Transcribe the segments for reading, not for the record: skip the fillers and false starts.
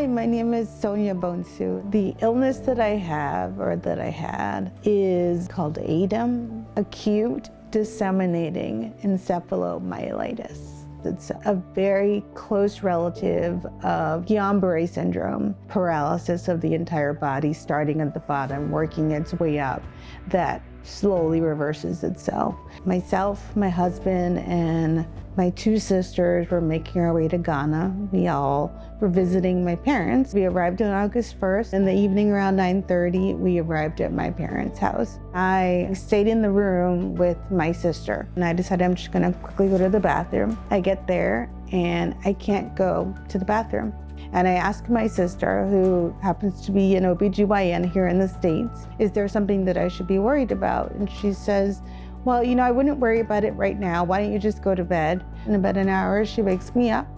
Hi, my name is Sonia. The illness that I have, or that I had, is called ADEM, acute disseminating encephalomyelitis. It's a very close relative of Guillain-Barré syndrome, paralysis of the entire body, starting at the bottom, working its way up, that slowly reverses itself. Myself, my husband, and my two sisters were making our way to Ghana. We all were visiting my parents. We arrived on August 1st. In the evening around 9:30, we arrived at my parents' house. I stayed in the room with my sister, and I decided I'm just gonna quickly go to the bathroom. I get there, and I can't go to the bathroom. And I asked my sister, who happens to be an OBGYN here in the States, is there something that I should be worried about? And she says, well, I wouldn't worry about it right now. Why don't you just go to bed? In about an hour, she wakes me up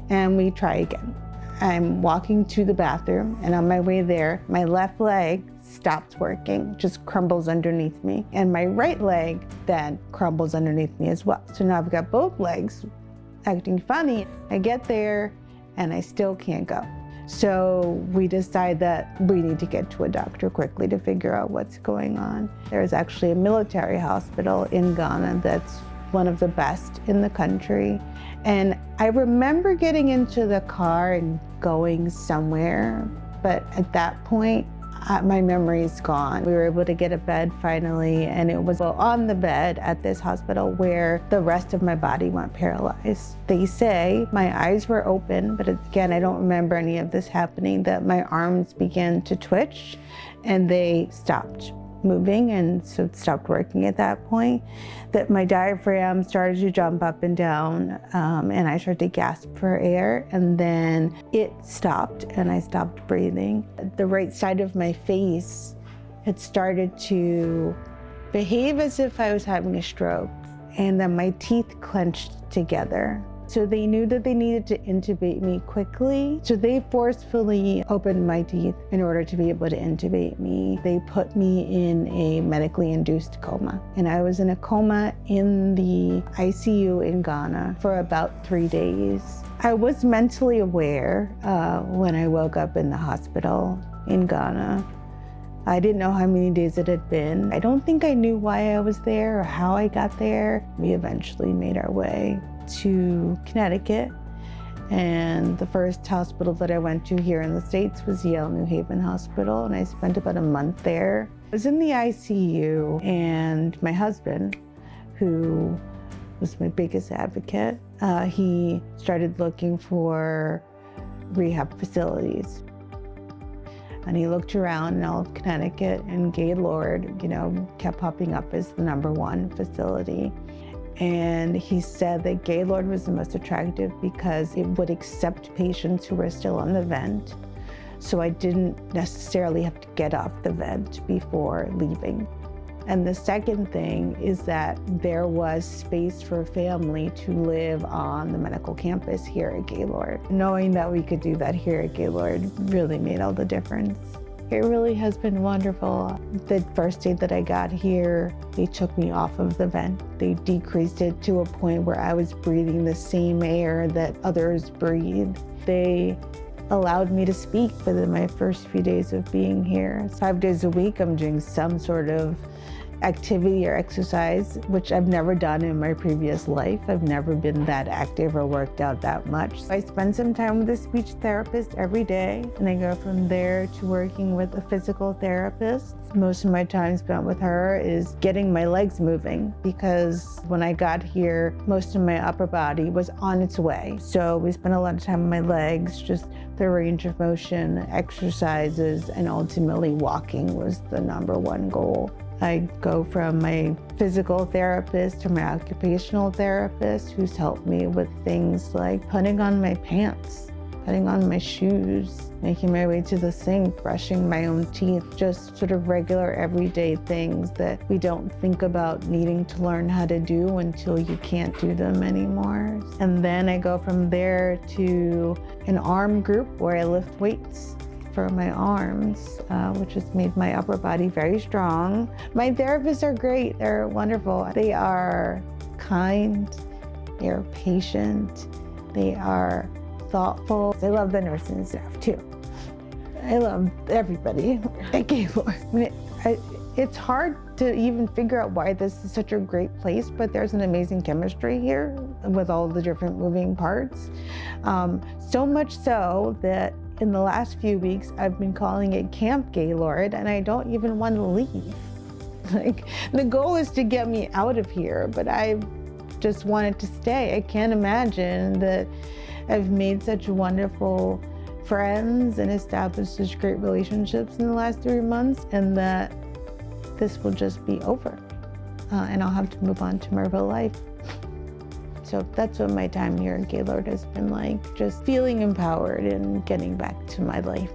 and we try again. I'm walking to the bathroom, and on my way there, my left leg stops working, just crumbles underneath me. And my right leg then crumbles underneath me as well. So now I've got both legs acting funny. I get there and I still can't go. So we decide that we need to get to a doctor quickly to figure out what's going on. There's actually a military hospital in Ghana that's one of the best in the country. And I remember getting into the car and going somewhere, but at that point, my memory's gone. We were able to get a bed finally, and it was on the bed at this hospital where the rest of my body went paralyzed. They say my eyes were open, but again, I don't remember any of this happening, that my arms began to twitch and they stopped moving, and so it stopped working at that point, that my diaphragm started to jump up and down, and I started to gasp for air, and then it stopped and I stopped breathing. The right side of my face had started to behave as if I was having a stroke, and then my teeth clenched together. So they knew that they needed to intubate me quickly. So they forcefully opened my teeth in order to be able to intubate me. They put me in a medically induced coma. And I was in a coma in the ICU in Ghana for about 3 days. I was mentally aware when I woke up in the hospital in Ghana. I didn't know how many days it had been. I don't think I knew why I was there or how I got there. We eventually made our way to Connecticut, and the first hospital that I went to here in the States was Yale New Haven Hospital, and I spent about a month there. I was in the ICU, and my husband, who was my biggest advocate, he started looking for rehab facilities. And he looked around in all of Connecticut, and Gaylord, kept popping up as the #1 facility. And he said that Gaylord was the most attractive because it would accept patients who were still on the vent. So I didn't necessarily have to get off the vent before leaving. And the second thing is that there was space for a family to live on the medical campus here at Gaylord. Knowing that we could do that here at Gaylord really made all the difference. It really has been wonderful. The first day that I got here, they took me off of the vent. They decreased it to a point where I was breathing the same air that others breathe. They allowed me to speak within my first few days of being here. 5 days a week, I'm doing some sort of activity or exercise, which I've never done in my previous life. I've never been that active or worked out that much. I spend some time with a speech therapist every day, and I go from there to working with a physical therapist. Most of my time spent with her is getting my legs moving, because when I got here, most of my upper body was on its way. So we spent a lot of time on my legs, just the range of motion, exercises, and ultimately walking was the #1 goal. I go from my physical therapist to my occupational therapist, who's helped me with things like putting on my pants, putting on my shoes, making my way to the sink, brushing my own teeth, just sort of regular everyday things that we don't think about needing to learn how to do until you can't do them anymore. And then I go from there to an arm group where I lift weights for my arms, which has made my upper body very strong. My therapists are great. They're wonderful. They are kind, they are patient, they are thoughtful. I love the nursing staff too. I love everybody at Gaylord. I mean, it's hard to even figure out why this is such a great place, but there's an amazing chemistry here with all the different moving parts. So much so that in the last few weeks, I've been calling it Camp Gaylord, and I don't even want to leave. Like, the goal is to get me out of here, but I just wanted to stay. I can't imagine that I've made such wonderful friends and established such great relationships in the last 3 months, and that this will just be over, and I'll have to move on to my real life. So that's what my time here at Gaylord has been like, just feeling empowered and getting back to my life.